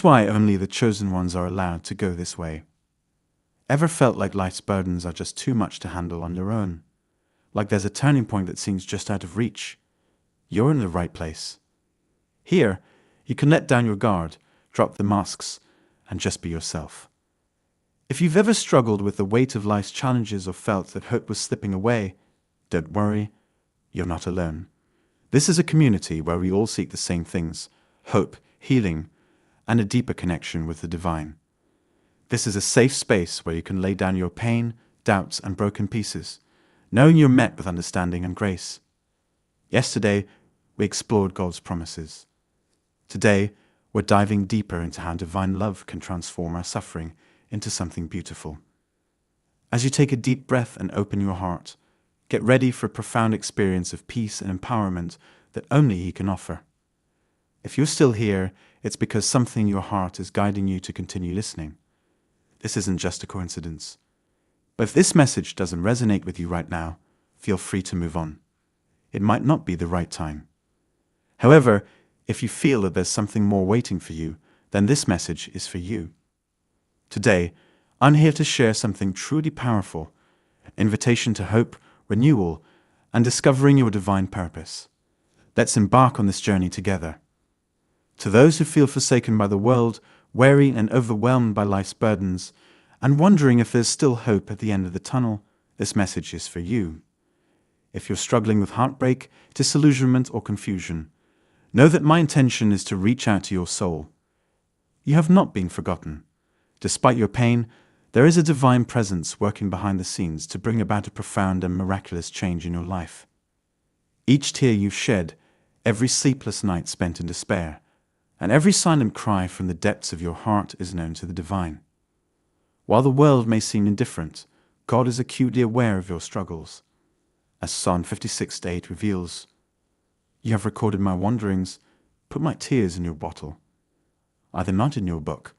is why only the chosen ones are allowed to go this way. Ever felt like life's burdens are just too much to handle on your own? Like there's a turning point that seems just out of reach? You're in the right place. Here, you can let down your guard, drop the masks, and just be yourself. If you've ever struggled with the weight of life's challenges or felt that hope was slipping away, don't worry, you're not alone. This is a community where we all seek the same things: hope, healing, and a deeper connection with the divine. This is a safe space where you can lay down your pain, doubts, and broken pieces, knowing you're met with understanding and grace. Yesterday, we explored God's promises. Today, we're diving deeper into how divine love can transform our suffering into something beautiful. As you take a deep breath and open your heart, get ready for a profound experience of peace and empowerment that only He can offer. If you're still here, it's because something in your heart is guiding you to continue listening. This isn't just a coincidence. But if this message doesn't resonate with you right now, feel free to move on. It might not be the right time. However, if you feel that there's something more waiting for you, then this message is for you. Today, I'm here to share something truly powerful: an invitation to hope, renewal, and discovering your divine purpose. Let's embark on this journey together. To those who feel forsaken by the world, weary and overwhelmed by life's burdens, and wondering if there's still hope at the end of the tunnel, this message is for you. If you're struggling with heartbreak, disillusionment, or confusion, know that my intention is to reach out to your soul. You have not been forgotten. Despite your pain, there is a divine presence working behind the scenes to bring about a profound and miraculous change in your life. Each tear you've shed, every sleepless night spent in despair, and every silent cry from the depths of your heart is known to the divine. While the world may seem indifferent, God is acutely aware of your struggles. As Psalm 56:8 reveals, "You have recorded my wanderings, put my tears in your bottle. Are they not in your book?"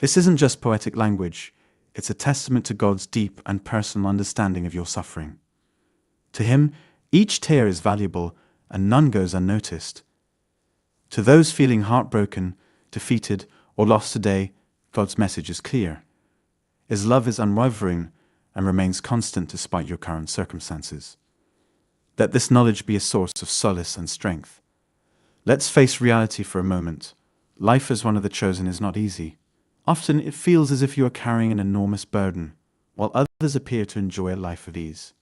This isn't just poetic language, it's a testament to God's deep and personal understanding of your suffering. To Him, each tear is valuable and none goes unnoticed. To those feeling heartbroken, defeated, or lost today, God's message is clear. His love is unwavering and remains constant despite your current circumstances. Let this knowledge be a source of solace and strength. Let's face reality for a moment. Life as one of the chosen is not easy. Often it feels as if you are carrying an enormous burden, while others appear to enjoy a life of ease.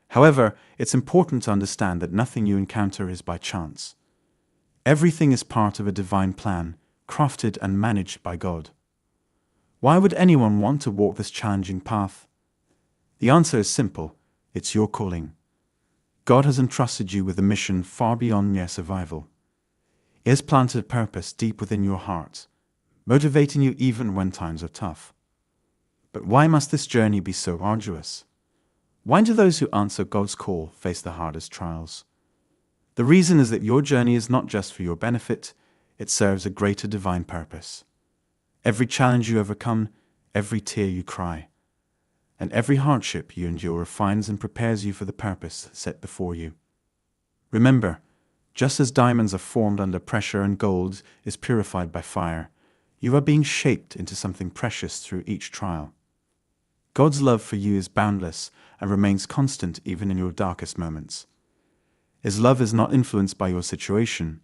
However, it's important to understand that nothing you encounter is by chance. Everything is part of a divine plan, crafted and managed by God. Why would anyone want to walk this challenging path? The answer is simple: it's your calling. God has entrusted you with a mission far beyond mere survival. He has planted a purpose deep within your heart, motivating you even when times are tough. But why must this journey be so arduous? Why do those who answer God's call face the hardest trials? The reason is that your journey is not just for your benefit, it serves a greater divine purpose. Every challenge you overcome, every tear you cry, and every hardship you endure refines and prepares you for the purpose set before you. Remember, just as diamonds are formed under pressure and gold is purified by fire, you are being shaped into something precious through each trial. God's love for you is boundless and remains constant even in your darkest moments. His love is not influenced by your situation.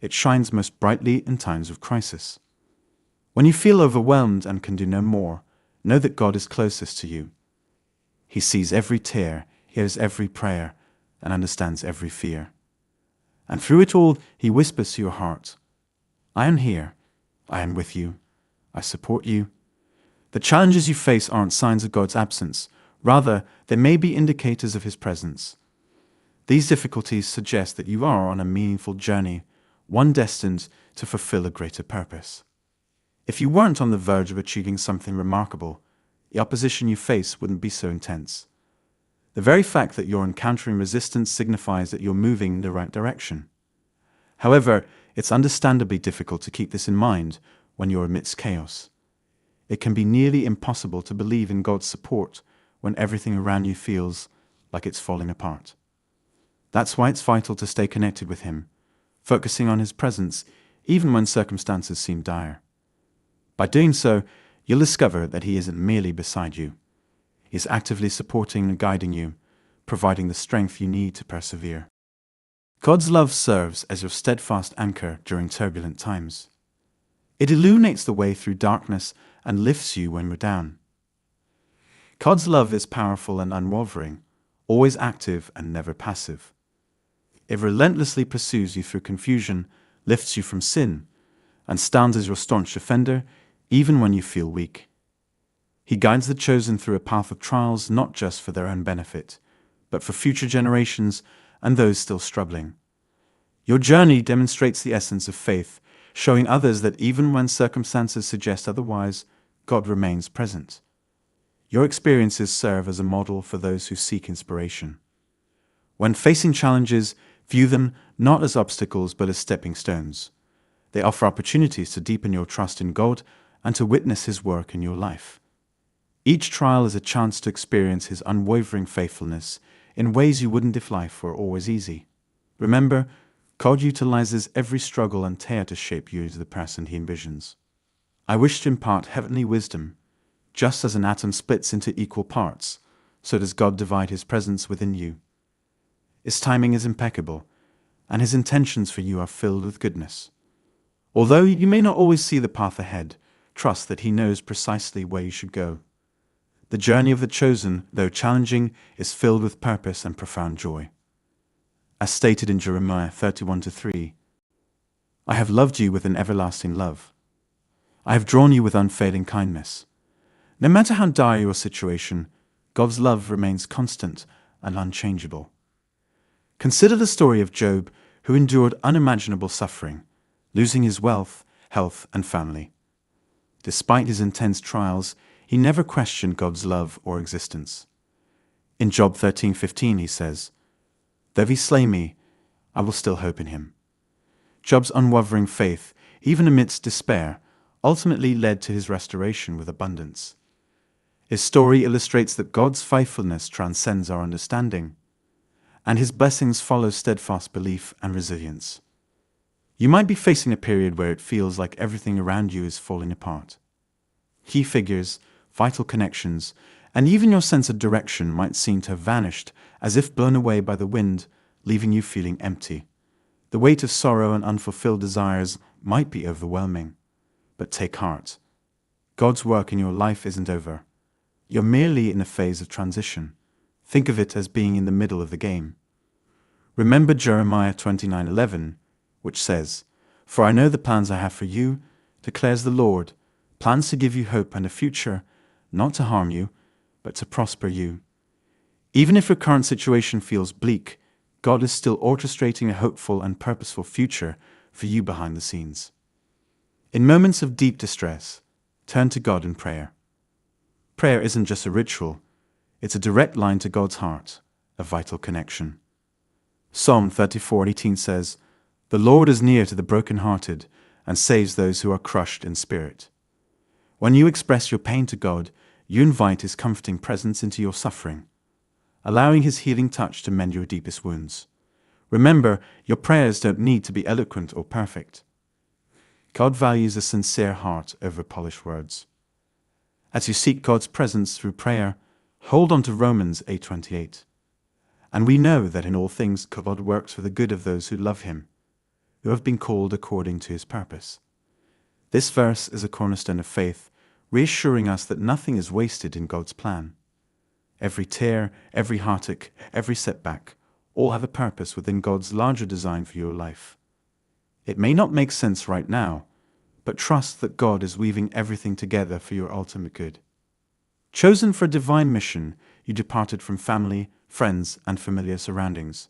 It shines most brightly in times of crisis. When you feel overwhelmed and can do no more, know that God is closest to you. He sees every tear, hears every prayer, and understands every fear. And through it all, He whispers to your heart, "I am here. I am with you. I support you." The challenges you face aren't signs of God's absence. Rather, they may be indicators of His presence. These difficulties suggest that you are on a meaningful journey, one destined to fulfill a greater purpose. If you weren't on the verge of achieving something remarkable, the opposition you face wouldn't be so intense. The very fact that you're encountering resistance signifies that you're moving in the right direction. However, it's understandably difficult to keep this in mind when you're amidst chaos. It can be nearly impossible to believe in God's support when everything around you feels like it's falling apart. That's why it's vital to stay connected with Him, focusing on His presence even when circumstances seem dire. By doing so, you'll discover that He isn't merely beside you. He's actively supporting and guiding you, providing the strength you need to persevere. God's love serves as your steadfast anchor during turbulent times. It illuminates the way through darkness and lifts you when you're down. God's love is powerful and unwavering, always active and never passive. It relentlessly pursues you through confusion, lifts you from sin, and stands as your staunch defender even when you feel weak. He guides the chosen through a path of trials not just for their own benefit, but for future generations and those still struggling. Your journey demonstrates the essence of faith, showing others that even when circumstances suggest otherwise, God remains present. Your experiences serve as a model for those who seek inspiration. When facing challenges, view them not as obstacles but as stepping stones. They offer opportunities to deepen your trust in God and to witness His work in your life. Each trial is a chance to experience His unwavering faithfulness in ways you wouldn't if life were always easy. Remember, God utilizes every struggle and tear to shape you into the person He envisions. I wish to impart heavenly wisdom. Just as an atom splits into equal parts, so does God divide His presence within you. His timing is impeccable, and His intentions for you are filled with goodness. Although you may not always see the path ahead, trust that He knows precisely where you should go. The journey of the chosen, though challenging, is filled with purpose and profound joy. As stated in Jeremiah 31:3, I have loved you with an everlasting love. I have drawn you with unfailing kindness. No matter how dire your situation, God's love remains constant and unchangeable. Consider the story of Job, who endured unimaginable suffering, losing his wealth, health, and family. Despite his intense trials, he never questioned God's love or existence. In Job 13:15 he says, Though He slay me, I will still hope in Him. Job's unwavering faith, even amidst despair, ultimately led to his restoration with abundance. His story illustrates that God's faithfulness transcends our understanding, and His blessings follow steadfast belief and resilience. You might be facing a period where it feels like everything around you is falling apart. Key figures, vital connections, and even your sense of direction might seem to have vanished as if blown away by the wind, leaving you feeling empty. The weight of sorrow and unfulfilled desires might be overwhelming. But take heart. God's work in your life isn't over. You're merely in a phase of transition. Think of it as being in the middle of the game. Remember Jeremiah 29:11, which says, For I know the plans I have for you, declares the Lord, plans to give you hope and a future, not to harm you, but to prosper you. Even if your current situation feels bleak, God is still orchestrating a hopeful and purposeful future for you behind the scenes. In moments of deep distress, turn to God in prayer. Prayer isn't just a ritual, it's a direct line to God's heart, a vital connection. Psalm 34:18 says, The Lord is near to the brokenhearted and saves those who are crushed in spirit. When you express your pain to God, you invite His comforting presence into your suffering, allowing His healing touch to mend your deepest wounds. Remember, your prayers don't need to be eloquent or perfect. God values a sincere heart over polished words. As you seek God's presence through prayer, hold on to Romans 8:28. And we know that in all things God works for the good of those who love Him, who have been called according to His purpose. This verse is a cornerstone of faith, reassuring us that nothing is wasted in God's plan. Every tear, every heartache, every setback, all have a purpose within God's larger design for your life. It may not make sense right now, but trust that God is weaving everything together for your ultimate good. Chosen for a divine mission, you departed from family, friends, and familiar surroundings.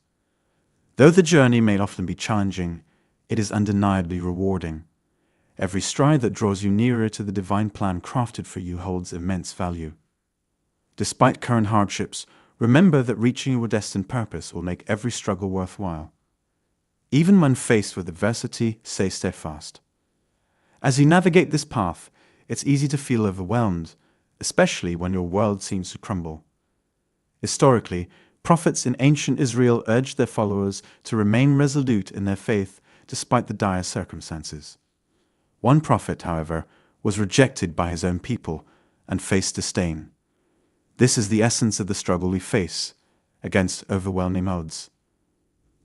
Though the journey may often be challenging, it is undeniably rewarding. Every stride that draws you nearer to the divine plan crafted for you holds immense value. Despite current hardships, remember that reaching your destined purpose will make every struggle worthwhile. Even when faced with adversity, stay steadfast. As you navigate this path, it's easy to feel overwhelmed, especially when your world seems to crumble. Historically, prophets in ancient Israel urged their followers to remain resolute in their faith despite the dire circumstances. One prophet, however, was rejected by his own people, and faced disdain. This is the essence of the struggle we face against overwhelming odds.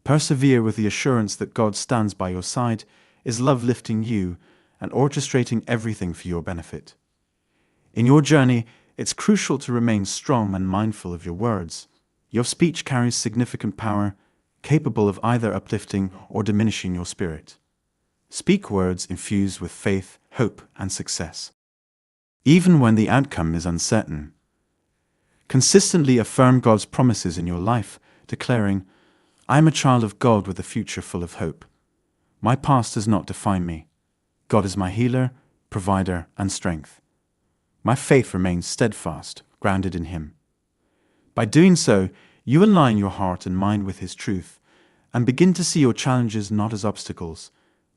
Persevere with the assurance that God stands by your side, is love lifting you and orchestrating everything for your benefit. In your journey, it's crucial to remain strong and mindful of your words. Your speech carries significant power, capable of either uplifting or diminishing your spirit. Speak words infused with faith, hope, and success. Even when the outcome is uncertain, consistently affirm God's promises in your life, declaring, "I am a child of God with a future full of hope. My past does not define me. God is my healer, provider, and strength. My faith remains steadfast, grounded in Him." By doing so, you align your heart and mind with His truth, and begin to see your challenges not as obstacles,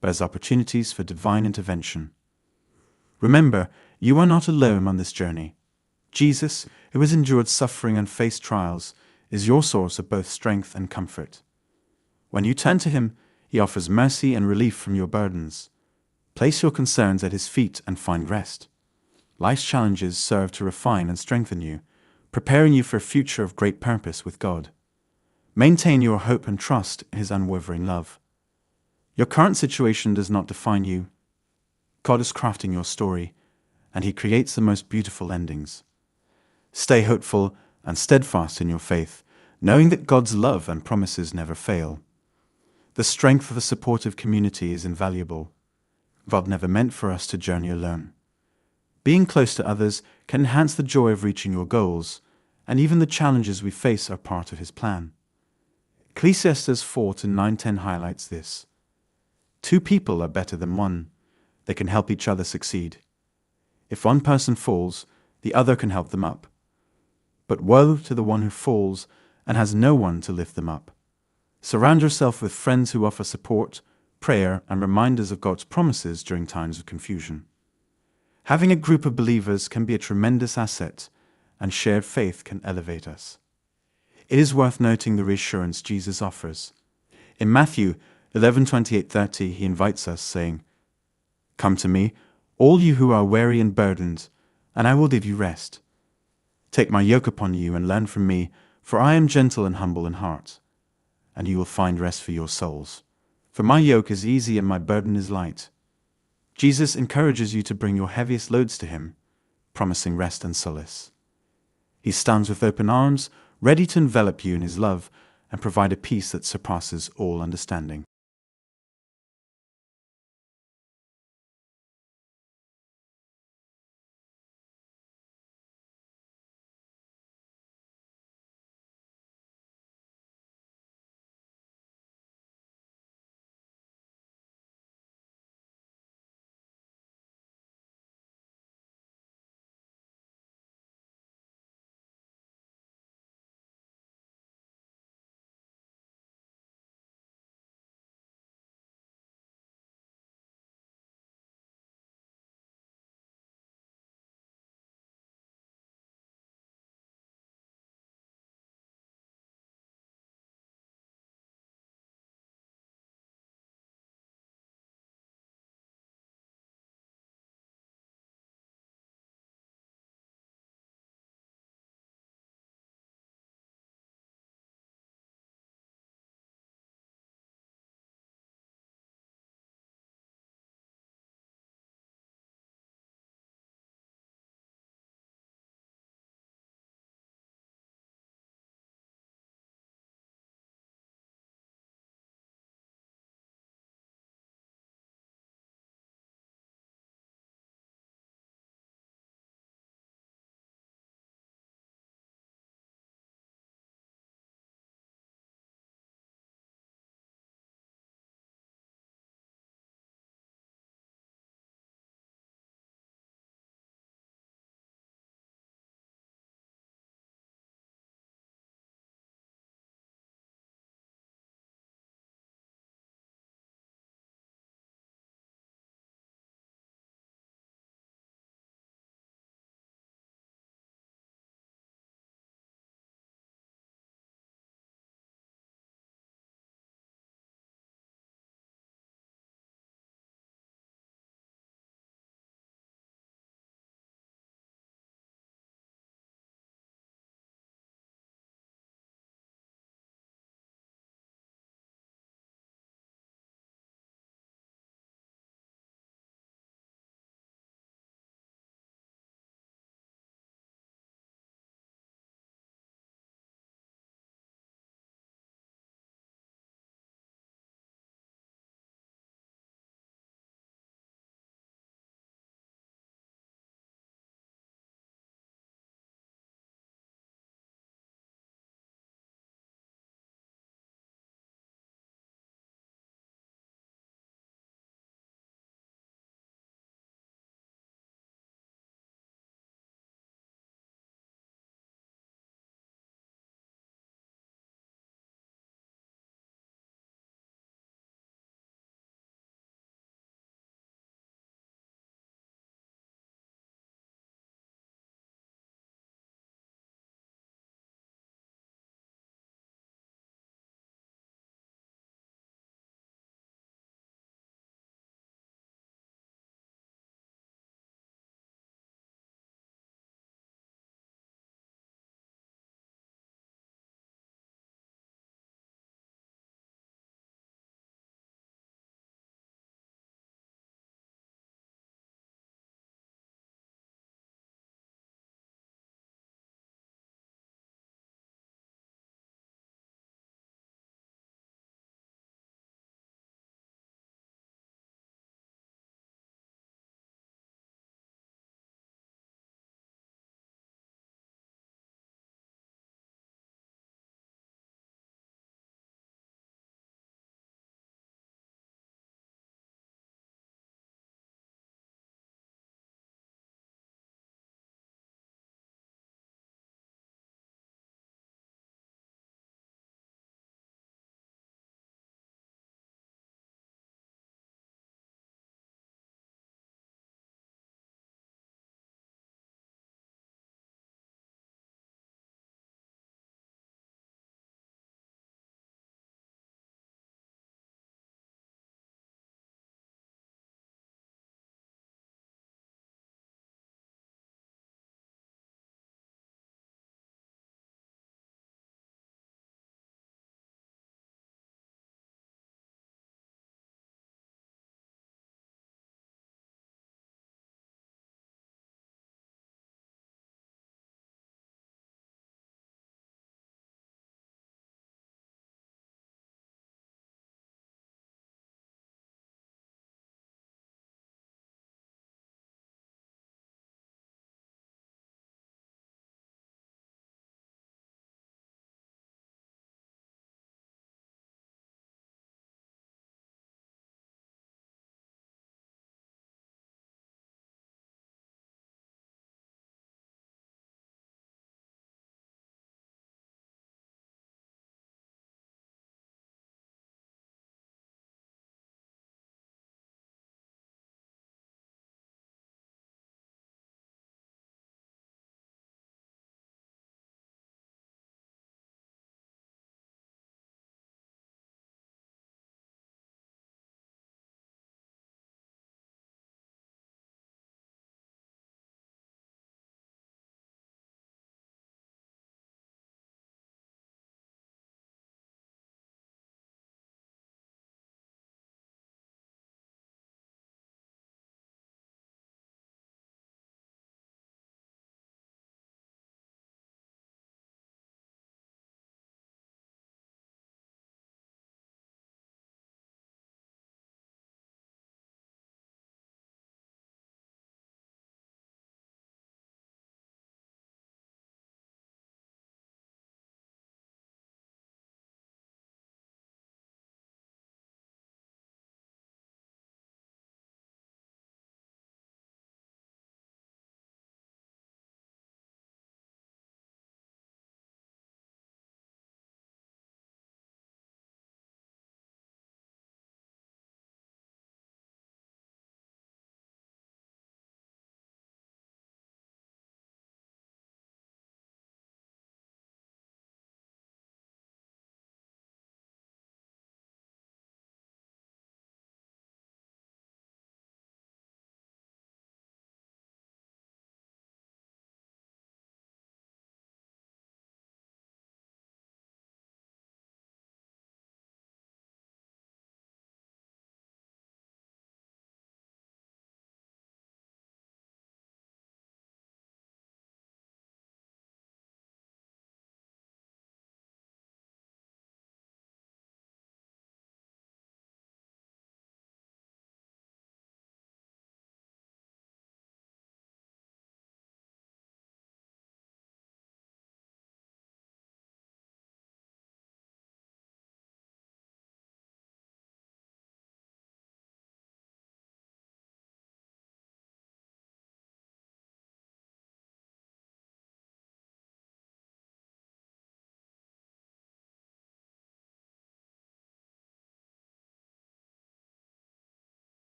but as opportunities for divine intervention. Remember, you are not alone on this journey. Jesus, who has endured suffering and faced trials, is your source of both strength and comfort. When you turn to Him, He offers mercy and relief from your burdens. Place your concerns at His feet and find rest. Life's challenges serve to refine and strengthen you, preparing you for a future of great purpose with God. Maintain your hope and trust in His unwavering love. Your current situation does not define you. God is crafting your story, and He creates the most beautiful endings. Stay hopeful and steadfast in your faith, knowing that God's love and promises never fail. The strength of a supportive community is invaluable. God never meant for us to journey alone. Being close to others can enhance the joy of reaching your goals, and even the challenges we face are part of His plan. Ecclesiastes 4:9-10 highlights this. 2 people are better than one. They can help each other succeed. If one person falls, the other can help them up. But woe to the one who falls and has no one to lift them up. Surround yourself with friends who offer support, prayer, and reminders of God's promises during times of confusion. Having a group of believers can be a tremendous asset, and shared faith can elevate us. It is worth noting the reassurance Jesus offers. In Matthew 11:28-30, He invites us, saying, "Come to me, all you who are weary and burdened, and I will give you rest. Take my yoke upon you and learn from me, for I am gentle and humble in heart, and you will find rest for your souls. For my yoke is easy and my burden is light." Jesus encourages you to bring your heaviest loads to Him, promising rest and solace. He stands with open arms, ready to envelop you in His love and provide a peace that surpasses all understanding.